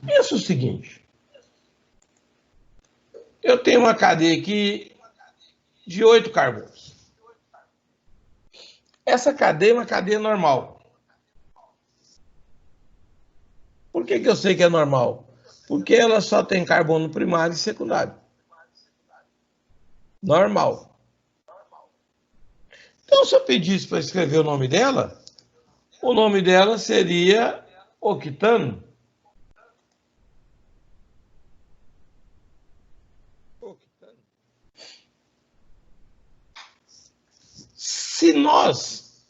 Pensa o seguinte, eu tenho uma cadeia aqui de 8 carbonos. Essa cadeia é uma cadeia normal. Por que eu sei que é normal? Porque ela só tem carbono primário e secundário. Normal. Então, se eu pedisse para escrever o nome dela seria octano. Se nós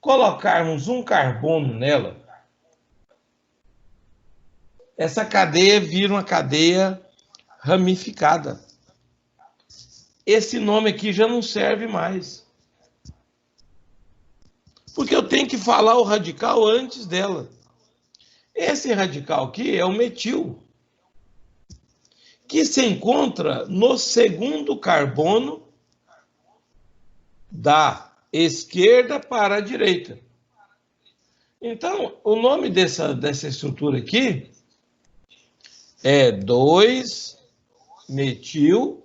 colocarmos um carbono nela, essa cadeia vira uma cadeia ramificada. Esse nome aqui já não serve mais. Porque eu tenho que falar o radical antes dela. Esse radical aqui é o metil, que se encontra no segundo carbono da esquerda para a direita. Então, o nome dessa estrutura aqui é 2-metil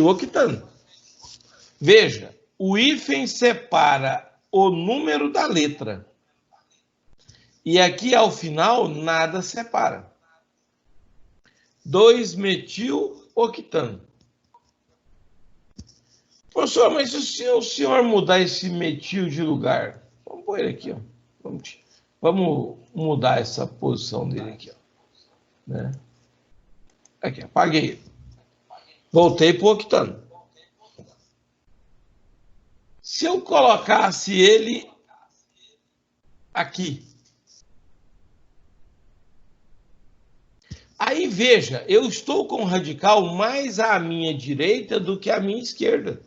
octano. Veja, o hífen separa o número da letra. E aqui, ao final, nada separa. 2-metil octano. Professor, mas se o senhor mudar esse metil de lugar, vamos pôr ele aqui, ó. Vamos mudar essa posição dele aqui, ó. Né? Aqui, apaguei. Voltei para o octano. Se eu colocasse ele aqui, aí veja, eu estou com o radical mais à minha direita do que à minha esquerda.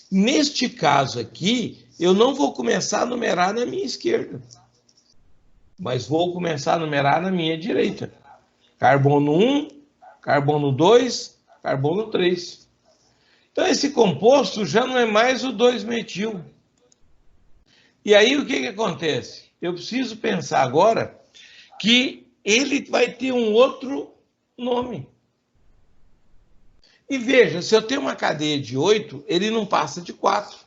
Neste caso aqui, eu não vou começar a numerar na minha esquerda, mas vou começar a numerar na minha direita. Carbono 1, carbono 2, carbono 3. Então, esse composto já não é mais o 2-metil. E aí, o que acontece? Eu preciso pensar agora que ele vai ter um outro nome. E veja, se eu tenho uma cadeia de 8, ele não passa de 4.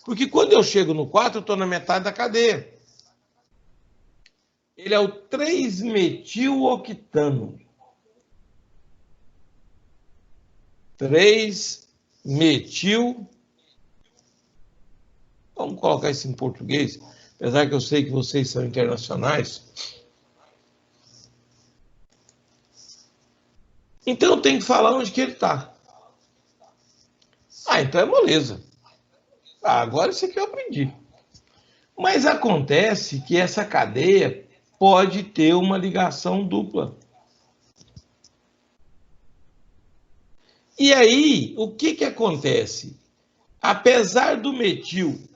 Porque quando eu chego no 4, eu estou na metade da cadeia. Ele é o 3-metiloctano. 3-metil. Vamos colocar isso em português, apesar que eu sei que vocês são internacionais. Então eu tenho que falar onde que ele está. Então é moleza. Agora isso aqui eu aprendi. Mas acontece que essa cadeia pode ter uma ligação dupla. E aí, o que acontece? Apesar do metil,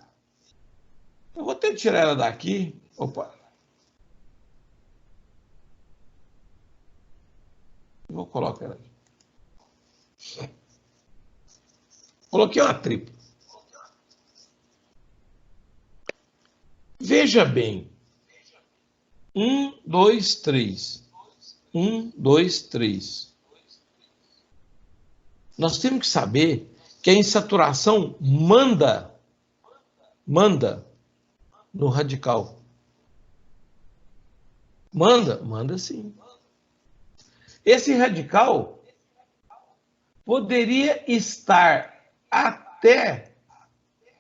eu vou ter que tirar ela daqui. Opa. Vou colocar ela aqui. Coloquei uma tripla. Veja bem. 1, 2, 3. 1, 2, 3. Nós temos que saber que a insaturação manda no radical. Manda sim. Esse radical poderia estar até...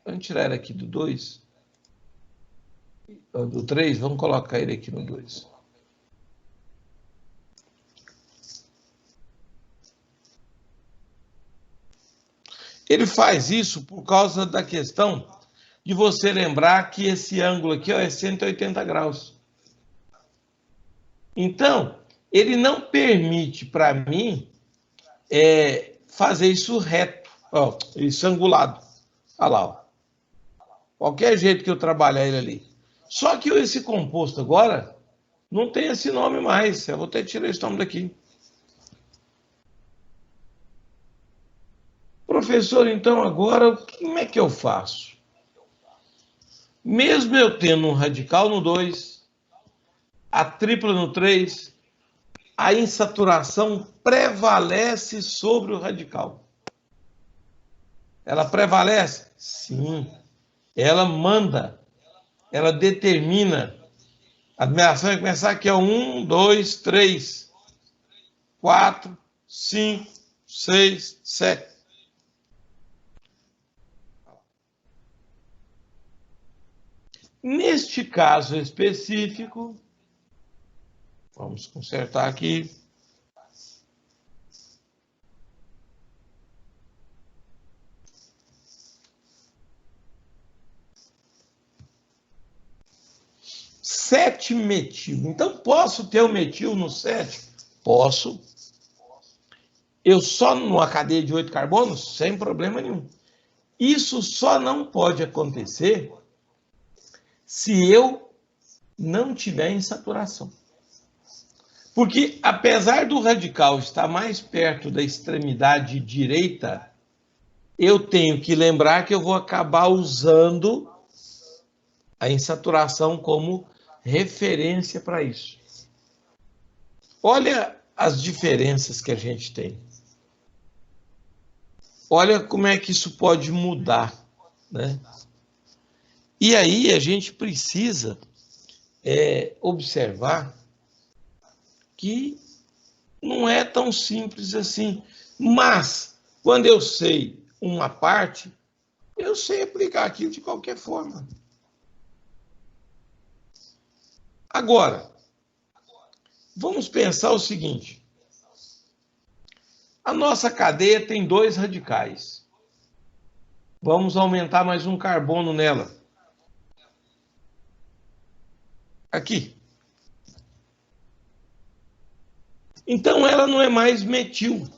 Vamos tirar ele aqui do 2. Do 3, vamos colocar ele aqui no 2. Ele faz isso por causa da questão de você lembrar que esse ângulo aqui, ó, é 180 graus. Então, ele não permite para mim fazer isso reto, ó, isso angulado. Olha lá, ó. Qualquer jeito que eu trabalhar ele ali. Só que esse composto agora não tem esse nome mais. Eu vou ter que tirar esse nome daqui. professor, então agora como é que eu faço? Mesmo eu tendo um radical no 2, a tripla no 3, a insaturação prevalece sobre o radical. Ela prevalece? Sim. Ela manda, ela determina. A numeração vai começar aqui, ó, 1, 2, 3, 4, 5, 6, 7. Neste caso específico, vamos consertar aqui. Sete metil. Então, posso ter o metil no 7? Posso. Eu só numa cadeia de 8 carbonos? Sem problema nenhum. Isso só não pode acontecer se eu não tiver insaturação. Porque, apesar do radical estar mais perto da extremidade direita, eu tenho que lembrar que eu vou acabar usando a insaturação como referência para isso. Olha as diferenças que a gente tem. Olha como é que isso pode mudar, né? E aí a gente precisa observar que não é tão simples assim. Mas, quando eu sei uma parte, eu sei aplicar aquilo de qualquer forma. Agora, vamos pensar o seguinte. A nossa cadeia tem 2 radicais. Vamos aumentar mais um carbono nela. Aqui. Então, ela não é mais metil.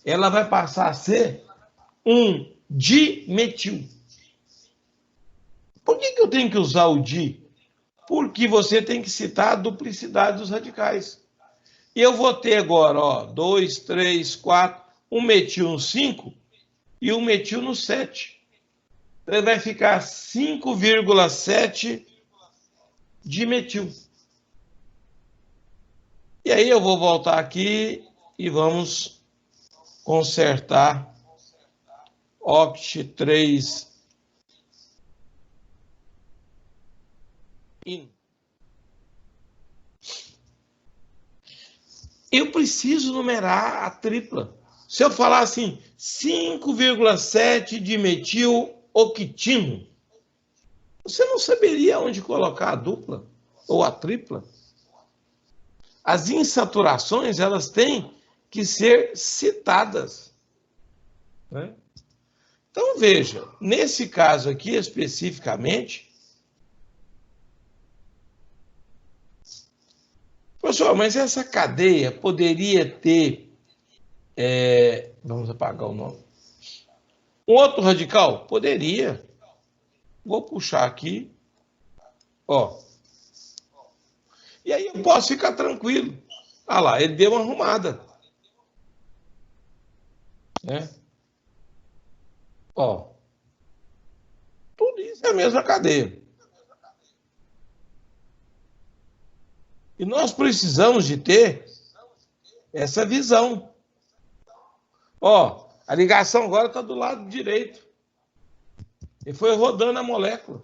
Ela vai passar a ser um dimetil. Por que eu tenho que usar o di? Porque você tem que citar a duplicidade dos radicais. E eu vou ter agora, ó, 2, 3, 4, um metil no 5 e um metil no 7. Então, vai ficar 5,7 dimetil. E aí eu vou voltar aqui e vamos consertar oct 3 in. Eu preciso numerar a tripla. Se eu falar assim, 5,7 de metiloctino, você não saberia onde colocar a dupla ou a tripla. As insaturações, elas têm que ser citadas, né? Então, veja, nesse caso aqui especificamente, professor, mas essa cadeia poderia ter, vamos apagar o nome, um outro radical? Poderia. Vou puxar aqui, ó. E aí eu posso ficar tranquilo. Ah lá, ele deu uma arrumada, né? Ó, tudo isso é a mesma cadeia. E nós precisamos de ter essa visão. Ó, a ligação agora está do lado direito. E foi rodando a molécula.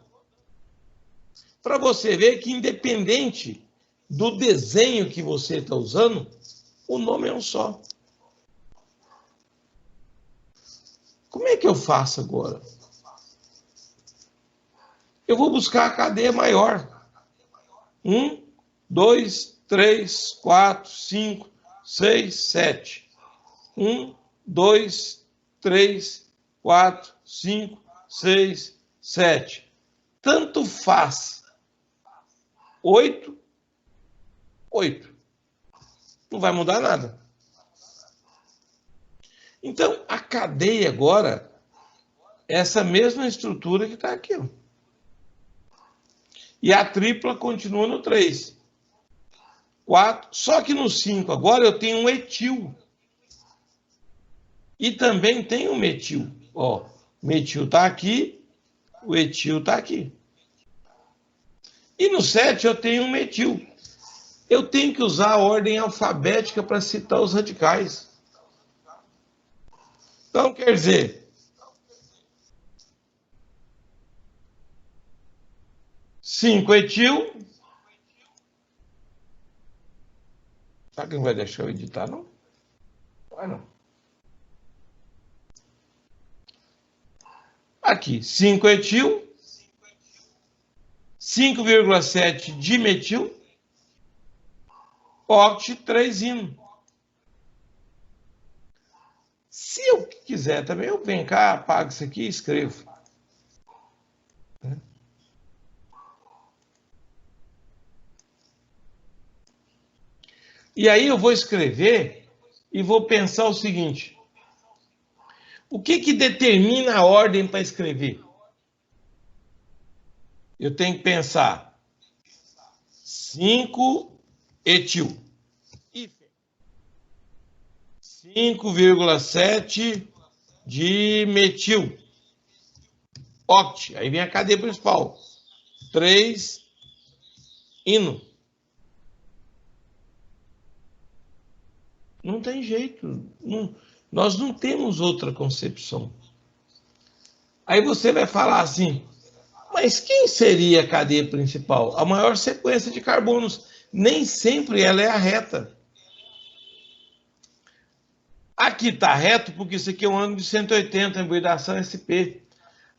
Para você ver que, independente do desenho que você está usando, o nome é um só. Como é que eu faço agora? Eu vou buscar a cadeia maior. 1, 2, 3, 4, 5, 6, 7. 1, 2, 3, 4, 5, 6, 7. Tanto faz. 8, 8. Não vai mudar nada. Então, a cadeia agora é essa mesma estrutura que está aqui, ó. E a tripla continua no 3. 4. Só que no 5 agora eu tenho um etil. E também tem o metil. Ó, o metil está aqui, o etil está aqui. E no 7 eu tenho um metil. Eu tenho que usar a ordem alfabética para citar os radicais. Então, quer dizer, 5 etil. Será que não vai deixar eu editar, não? Vai não. Aqui, 5 etil, 5,7 dimetil, oct 3 ino. Se eu quiser também, eu venho cá, apago isso aqui e escrevo. E aí eu vou escrever e vou pensar o seguinte: o que determina a ordem para escrever? Eu tenho que pensar 5 etil, 5,7 dimetil, oct, aí vem a cadeia principal, 3 ino. Não tem jeito, nós não temos outra concepção. Aí você vai falar assim, mas quem seria a cadeia principal? A maior sequência de carbonos. Nem sempre ela é a reta. Aqui está reto porque isso aqui é um ângulo de 180, hibridação SP.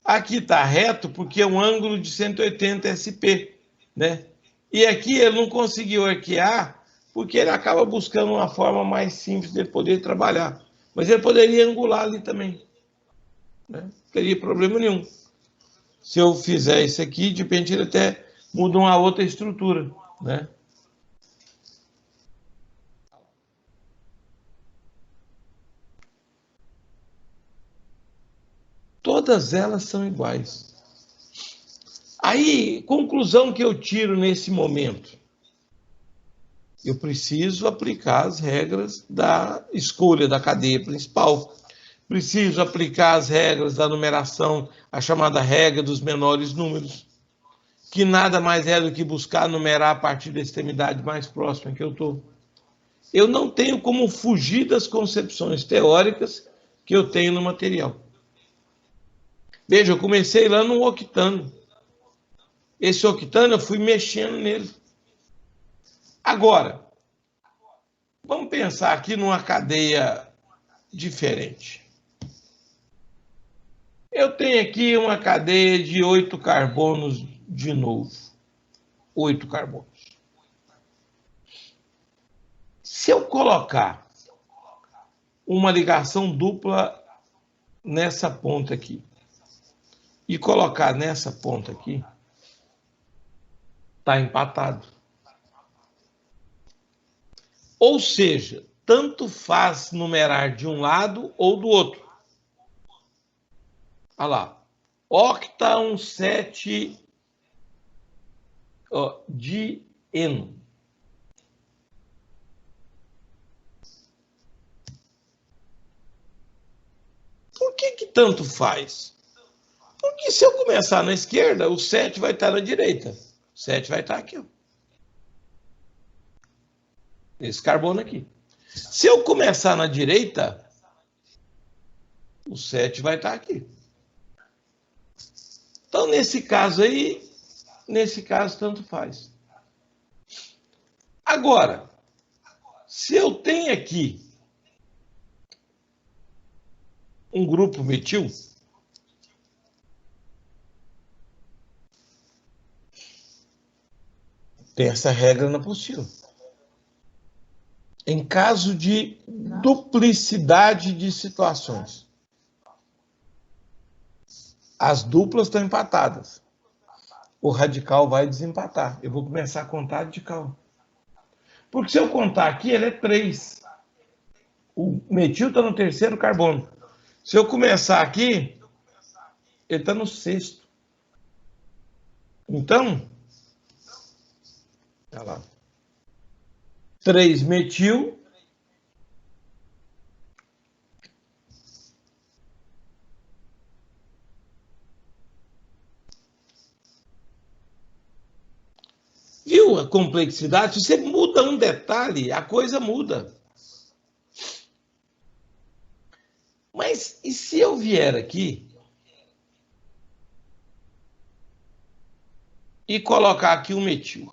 Aqui está reto porque é um ângulo de 180 SP, né? E aqui ele não conseguiu arquear porque ele acaba buscando uma forma mais simples de ele poder trabalhar. Mas ele poderia angular ali também, né? Não teria problema nenhum. Se eu fizer isso aqui, de repente ele até muda uma outra estrutura, né? Todas elas são iguais. Aí, conclusão que eu tiro nesse momento. Eu preciso aplicar as regras da escolha da cadeia principal. Preciso aplicar as regras da numeração, a chamada regra dos menores números, que nada mais é do que buscar numerar a partir da extremidade mais próxima que eu estou. Eu não tenho como fugir das concepções teóricas que eu tenho no material. Veja, eu comecei lá no octano. Esse octano eu fui mexendo nele. Agora, vamos pensar aqui numa cadeia diferente. Eu tenho aqui uma cadeia de 8 carbonos de novo. 8 carbonos. Se eu colocar uma ligação dupla nessa ponta aqui e colocar nessa ponta aqui, está empatado. Ou seja, tanto faz numerar de um lado ou do outro. Olha lá. Octa 17 de eno. Por que tanto faz? Porque se eu começar na esquerda, o 7 vai estar na direita. O 7 vai estar aqui, ó. Esse carbono aqui. Se eu começar na direita, o 7 vai estar aqui. Então, nesse caso aí, tanto faz. Agora, se eu tenho aqui um grupo metil, tem essa regra na apostila. Em caso de duplicidade de situações, as duplas estão empatadas. O radical vai desempatar. Eu vou começar a contar radical. Porque se eu contar aqui, ele é 3. O metil está no terceiro carbono. Se eu começar aqui, ele está no sexto. Então, olha lá. 3 metil a complexidade, se você muda um detalhe, a coisa muda. Mas e se eu vier aqui e colocar aqui um metil?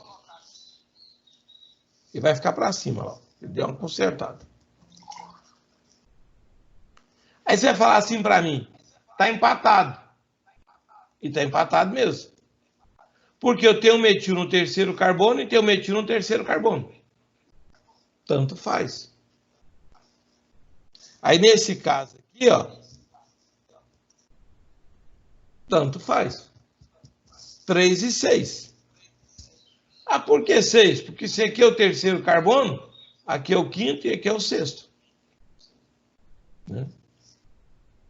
E vai ficar para cima, ó. Deu uma consertada. Aí você vai falar assim para mim, tá empatado. E tá empatado mesmo. Porque eu tenho metil no terceiro carbono e tenho metil no terceiro carbono. Tanto faz. Aí nesse caso aqui, ó, tanto faz. 3 e 6. Ah, por que 6? Porque esse aqui é o terceiro carbono, aqui é o quinto e aqui é o sexto. Né?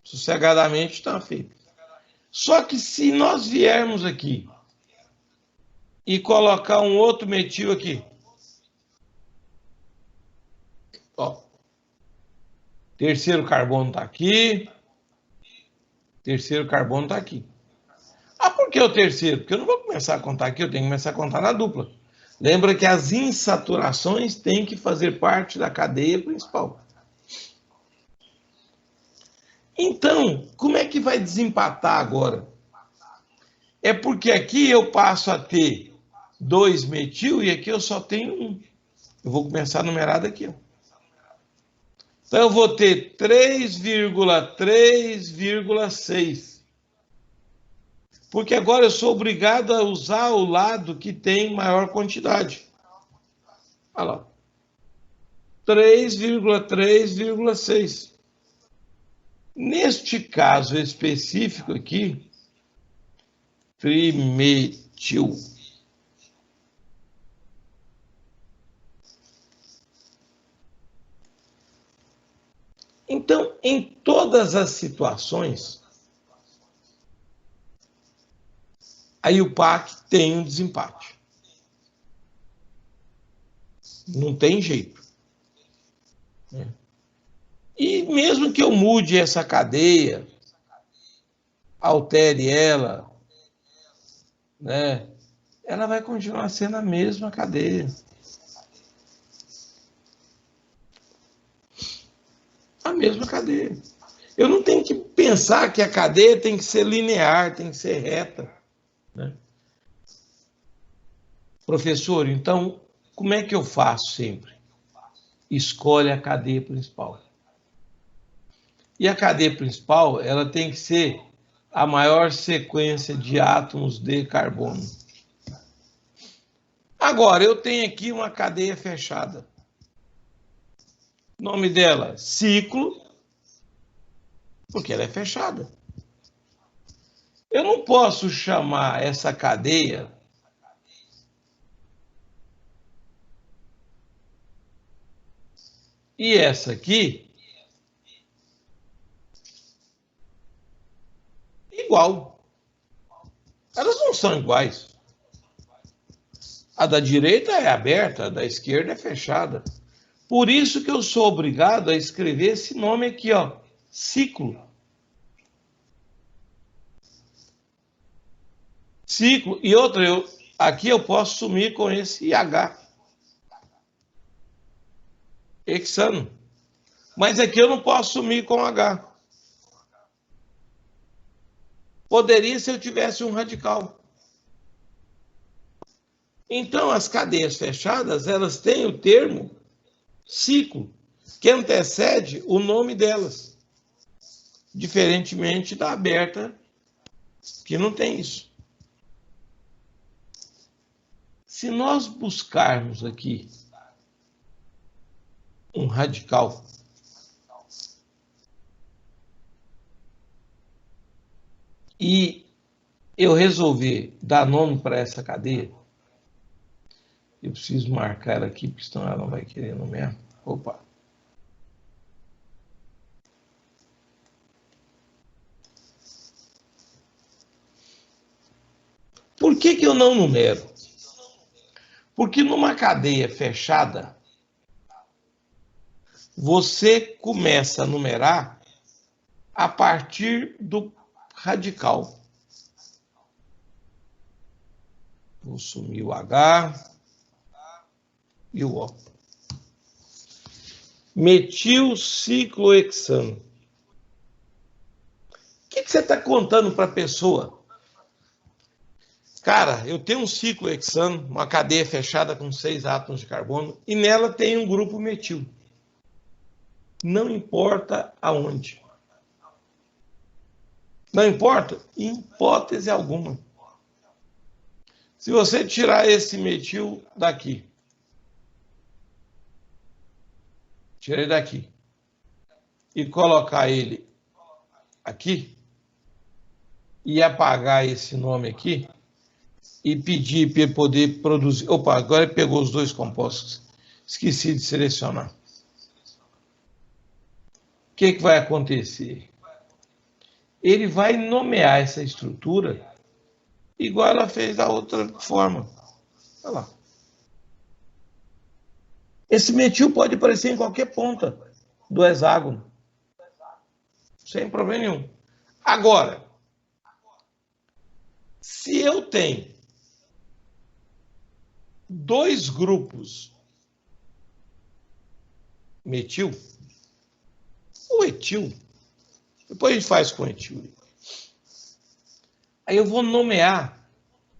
Sossegadamente está feito. Só que se nós viermos aqui e colocar um outro metil aqui, ó, terceiro carbono está aqui, terceiro carbono está aqui. Ah, por que o terceiro? Porque eu não vou começar a contar aqui, eu tenho que começar a contar na dupla. Lembra que as insaturações têm que fazer parte da cadeia principal. Então, como é que vai desempatar agora? É porque aqui eu passo a ter 2 metil e aqui eu só tenho 1. Eu vou começar a numerar daqui. Ó. Então eu vou ter 3,3,6. Porque agora eu sou obrigado a usar o lado que tem maior quantidade. Olha lá. 3,3,6. Neste caso específico aqui, trimetil. Então, em todas as situações, a IUPAC tem um desempate. Não tem jeito. E mesmo que eu mude essa cadeia, altere ela, né, ela vai continuar sendo a mesma cadeia. A mesma cadeia. Eu não tenho que pensar que a cadeia tem que ser linear, tem que ser reta. Né? Professor, então, como é que eu faço sempre? Escolhe a cadeia principal. E a cadeia principal, ela tem que ser a maior sequência de átomos de carbono. Agora, eu tenho aqui uma cadeia fechada. O nome dela, ciclo, porque ela é fechada. Eu não posso chamar essa cadeia e essa aqui igual. Elas não são iguais. A da direita é aberta, a da esquerda é fechada. Por isso que eu sou obrigado a escrever esse nome aqui, ó, ciclo. Ciclo. E outra, aqui eu posso sumir com esse IH. Hexano. Mas aqui eu não posso sumir com H. Poderia se eu tivesse um radical. Então, as cadeias fechadas, elas têm o termo ciclo, que antecede o nome delas. Diferentemente da aberta, que não tem isso. Se nós buscarmos aqui um radical, e eu resolver dar nome para essa cadeia, eu preciso marcar ela aqui, porque senão ela não vai querer nomear. Opa! Por que eu não numero? Porque numa cadeia fechada, você começa a numerar a partir do radical. Vou sumir o H. e o O. Metilciclohexano. O que você está contando para a pessoa? Cara, eu tenho um ciclohexano, uma cadeia fechada com 6 átomos de carbono, e nela tem um grupo metil. Não importa aonde. Não importa? Em hipótese alguma. Se você tirar esse metil daqui, tirei daqui, e colocar ele aqui, e apagar esse nome aqui, e pedir para ele poder produzir... Opa, agora ele pegou os dois compostos. Esqueci de selecionar. O que vai acontecer? Ele vai nomear essa estrutura igual ela fez da outra forma. Olha lá. Esse metil pode aparecer em qualquer ponta do hexágono. Sem problema nenhum. Agora, se eu tenho dois grupos metil, o etil, depois a gente faz com etil. Aí eu vou nomear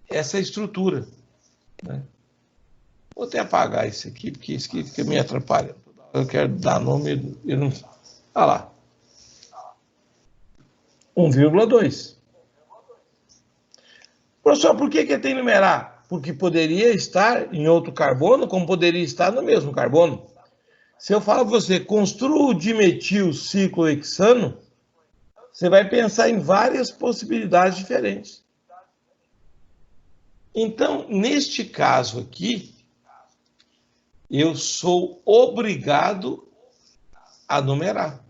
essa estrutura. Né? Vou até apagar isso aqui, porque isso aqui fica me atrapalhando. Eu quero dar nome, eu não... Olha lá. 1,2. Professor, por que tem que numerar? Porque poderia estar em outro carbono, como poderia estar no mesmo carbono. Se eu falar para você, construa o dimetilciclohexano, você vai pensar em várias possibilidades diferentes. Então, neste caso aqui, eu sou obrigado a numerar.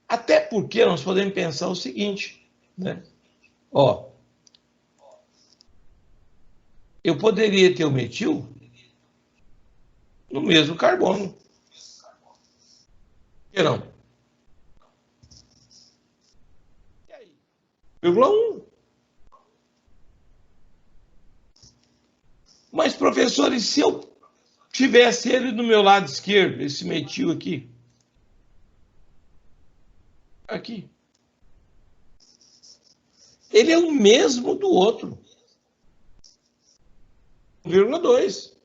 Até porque nós podemos pensar o seguinte, né? Ó, eu poderia ter o metil no mesmo carbono. Por que não? E aí? 0,1. Mas, professor, e se eu tivesse ele do meu lado esquerdo, esse metil aqui? Aqui. Ele é o mesmo do outro. 1,2.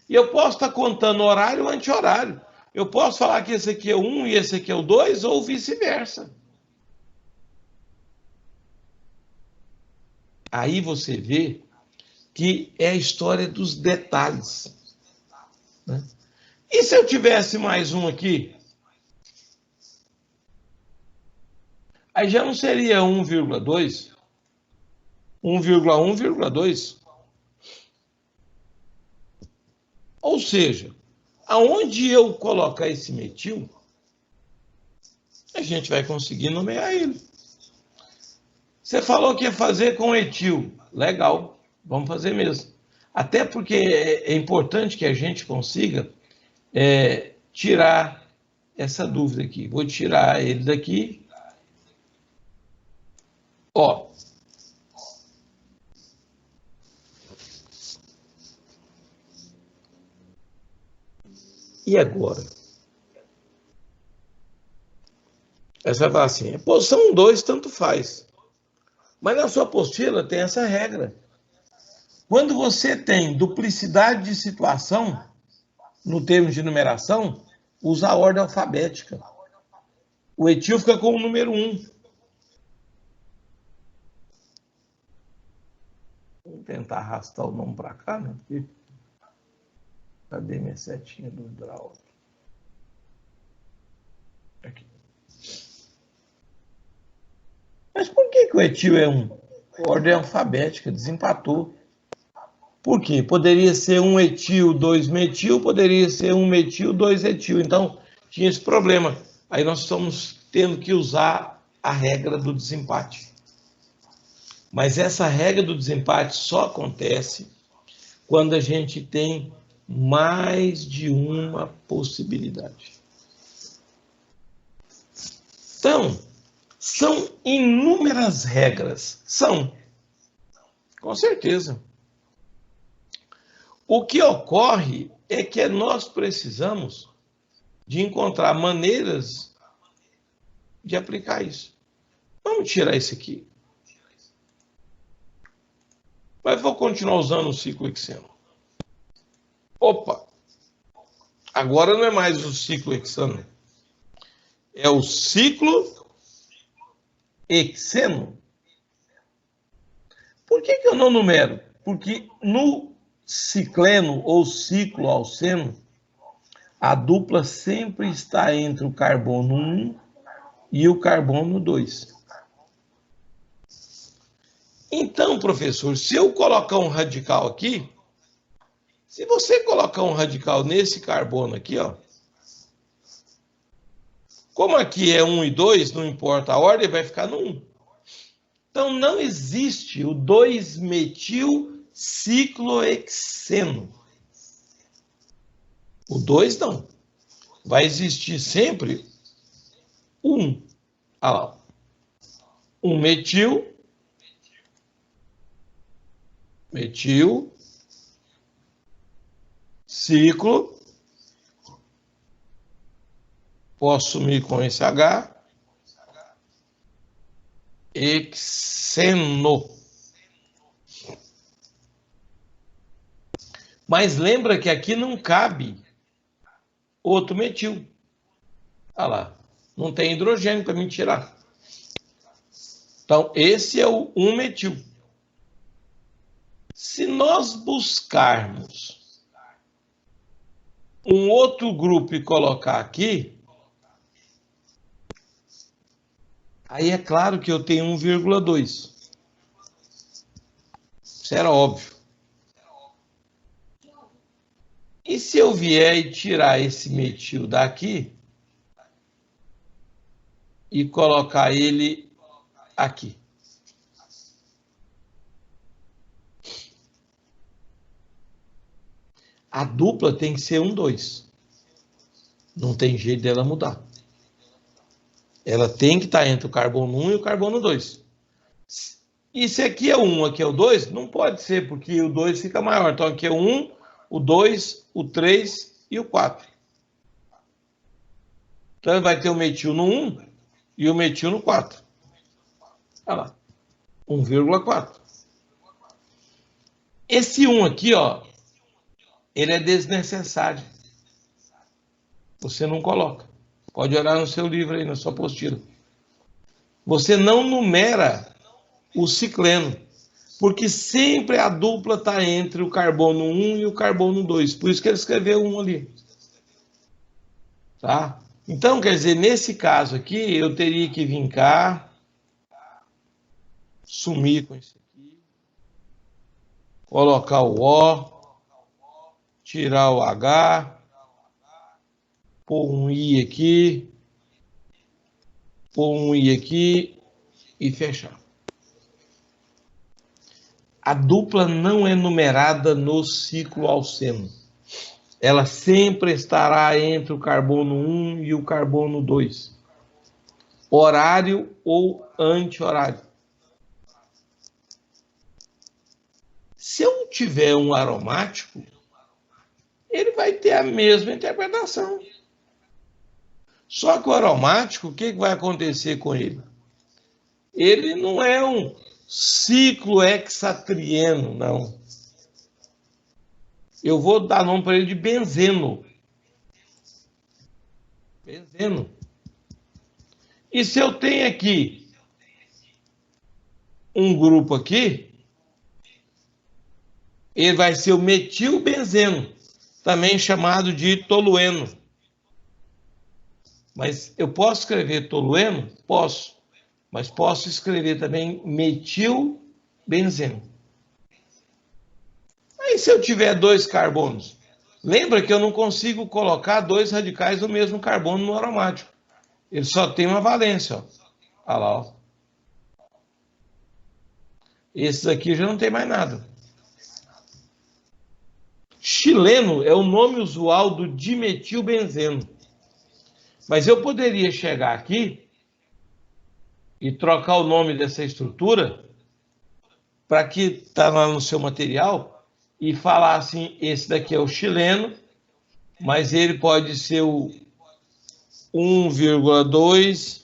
E eu posso estar contando horário ou anti-horário. Eu posso falar que esse aqui é o 1 e esse aqui é o 2, ou vice-versa. Aí você vê que é a história dos detalhes. Né? E se eu tivesse mais um aqui? Aí já não seria 1,2? 1,1,2? Ou seja, aonde eu colocar esse metil, a gente vai conseguir nomear ele. Você falou que ia fazer com etil. Legal, vamos fazer mesmo. Até porque é importante que a gente consiga tirar essa dúvida aqui. Vou tirar ele daqui. Ó. E agora? Aí você vai falar assim, posição 2 tanto faz. Mas na sua apostila tem essa regra. Quando você tem duplicidade de situação, no termo de numeração, usa a ordem alfabética. O etil fica com o número 1. Vou tentar arrastar o nome para cá, né? Porque... Cadê minha setinha do draw? Aqui. Mas por que o etil é 1? Ordem alfabética, desempatou. Por quê? Poderia ser 1 etil, 2 metil, poderia ser 1 metil, 2 etil. Então, tinha esse problema. Aí nós estamos tendo que usar a regra do desempate. Mas essa regra do desempate só acontece quando a gente tem mais de uma possibilidade. Então, são inúmeras regras. São, com certeza. O que ocorre é que nós precisamos de encontrar maneiras de aplicar isso. Vamos tirar isso aqui. Mas vou continuar usando o ciclo hexeno. Opa! Agora não é mais o ciclo hexano. É o ciclo hexeno. Por que eu não numero? Porque no cicleno ou ciclo alceno, a dupla sempre está entre o carbono 1 e o carbono 2. Então, professor, se eu colocar um radical aqui, se você colocar um radical nesse carbono aqui, ó, como aqui é 1 e 2, não importa a ordem, vai ficar no 1. Então, não existe o 2-metil-ciclohexeno. O 2 não. Vai existir sempre 1. Olha lá. 1 metil, ciclo, posso sumir com esse H, hexeno. Mas lembra que aqui não cabe outro metil. Olha lá, não tem hidrogênio para me tirar. Então, esse é o 1-metil. Se nós buscarmos um outro grupo e colocar aqui, aí é claro que eu tenho 1,2. Isso era óbvio. E se eu vier e tirar esse metil daqui e colocar ele aqui? A dupla tem que ser 1,2. Não tem jeito dela mudar. Ela tem que estar entre o carbono 1 e o carbono 2. E se aqui é o 1, aqui é o 2, não pode ser, porque o 2 fica maior. Então aqui é o 1, o 2, o 3 e o 4. Então vai ter o metil no 1 e o metil no 4. Olha lá. 1,4. Esse 1 aqui, ó, ele é desnecessário. Você não coloca. Pode olhar no seu livro aí, na sua apostila. Você não numera o cicleno, porque sempre a dupla está entre o carbono 1 e o carbono 2. Por isso que ele escreveu 1 ali. Tá? Então, quer dizer, nesse caso aqui, eu teria que vir cá, sumir com isso aqui, colocar o O, tirar o H, pôr um I aqui, pôr um I aqui e fechar. A dupla não é numerada no ciclo alceno. Ela sempre estará entre o carbono 1 e o carbono 2. Horário ou anti-horário. Se eu tiver um aromático, ele vai ter a mesma interpretação. Só que o aromático, o que vai acontecer com ele? Ele não é um ciclo hexatrieno, não. Eu vou dar nome para ele de benzeno. Benzeno. E se eu tenho aqui um grupo aqui, ele vai ser o metilbenzeno, também chamado de tolueno. Mas eu posso escrever tolueno? Posso. Mas posso escrever também metilbenzeno. Aí se eu tiver 2 carbonos, lembra que eu não consigo colocar 2 radicais do mesmo carbono no aromático. Ele só tem uma valência, ó. Olha lá, ó. Esses aqui já não tem mais nada. Xileno é o nome usual do dimetilbenzeno. Mas eu poderia chegar aqui e trocar o nome dessa estrutura para que está lá no seu material e falar assim, esse daqui é o chileno, mas ele pode ser o 1,2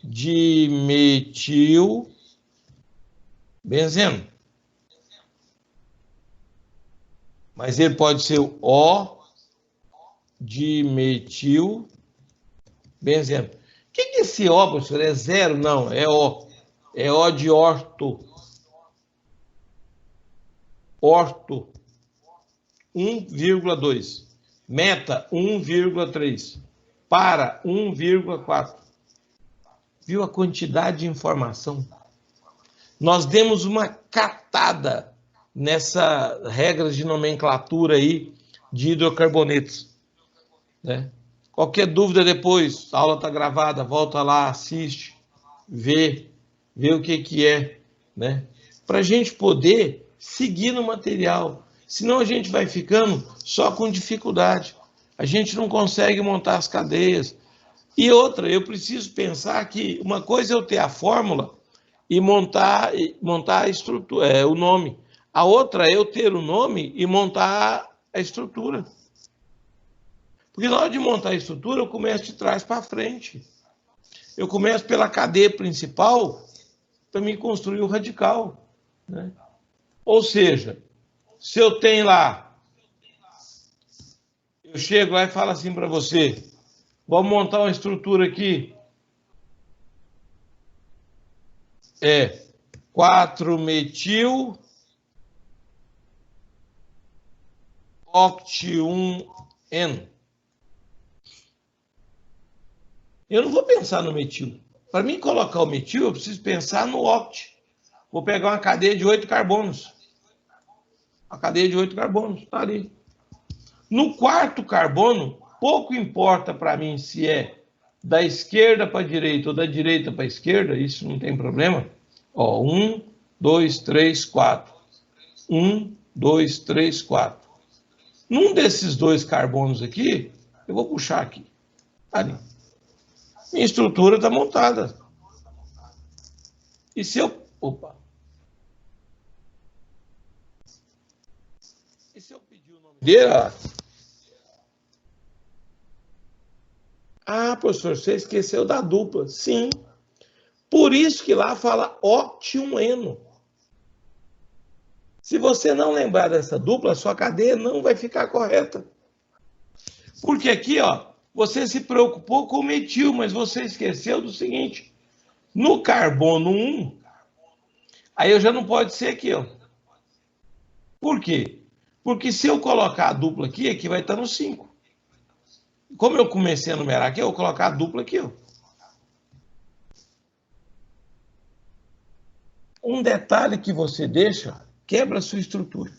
dimetil benzeno. Mas ele pode ser o O dimetil benzeno. O que é esse O, professor? É zero? Não, é O. É O de orto. Orto, 1,2. Meta, 1,3. Para, 1,4. Viu a quantidade de informação? Nós demos uma catada nessa regras de nomenclatura aí de hidrocarbonetos, né? Qualquer dúvida depois, a aula está gravada, volta lá, assiste, vê o que é, né? Para a gente poder seguir no material, senão a gente vai ficando só com dificuldade. A gente não consegue montar as cadeias. E outra, eu preciso pensar que uma coisa é eu ter a fórmula e montar a estrutura, o nome. A outra é eu ter o nome e montar a estrutura. Porque na hora de montar a estrutura, eu começo de trás para frente. Eu começo pela cadeia principal para me construir o radical, né? Ou seja, se eu tenho lá, eu chego lá e falo assim para você, vamos montar uma estrutura aqui, 4-metil oct-1-N. Eu não vou pensar no metil. Para mim colocar o metil, eu preciso pensar no oct. Vou pegar uma cadeia de 8 carbonos. A cadeia de 8 carbonos, está ali. No quarto carbono, pouco importa para mim se é da esquerda para a direita ou da direita para a esquerda, isso não tem problema. Ó, 1, 2, 3, 4. 1, 2, 3, 4. Num desses dois carbonos aqui, eu vou puxar aqui. Ali. Minha estrutura está montada. E se eu... Opa. E se eu pedir o nome dele? Ah, professor, você esqueceu da dupla. Sim. Por isso que lá fala oct-1-eno. Se você não lembrar dessa dupla, a sua cadeia não vai ficar correta. Porque aqui, ó, você se preocupou com o metil, mas você esqueceu do seguinte. No carbono 1, aí eu já não pode ser aqui, ó. Por quê? Porque se eu colocar a dupla aqui vai estar no 5. Como eu comecei a numerar aqui, eu vou colocar a dupla aqui, ó. Um detalhe que você deixa, quebra a sua estrutura.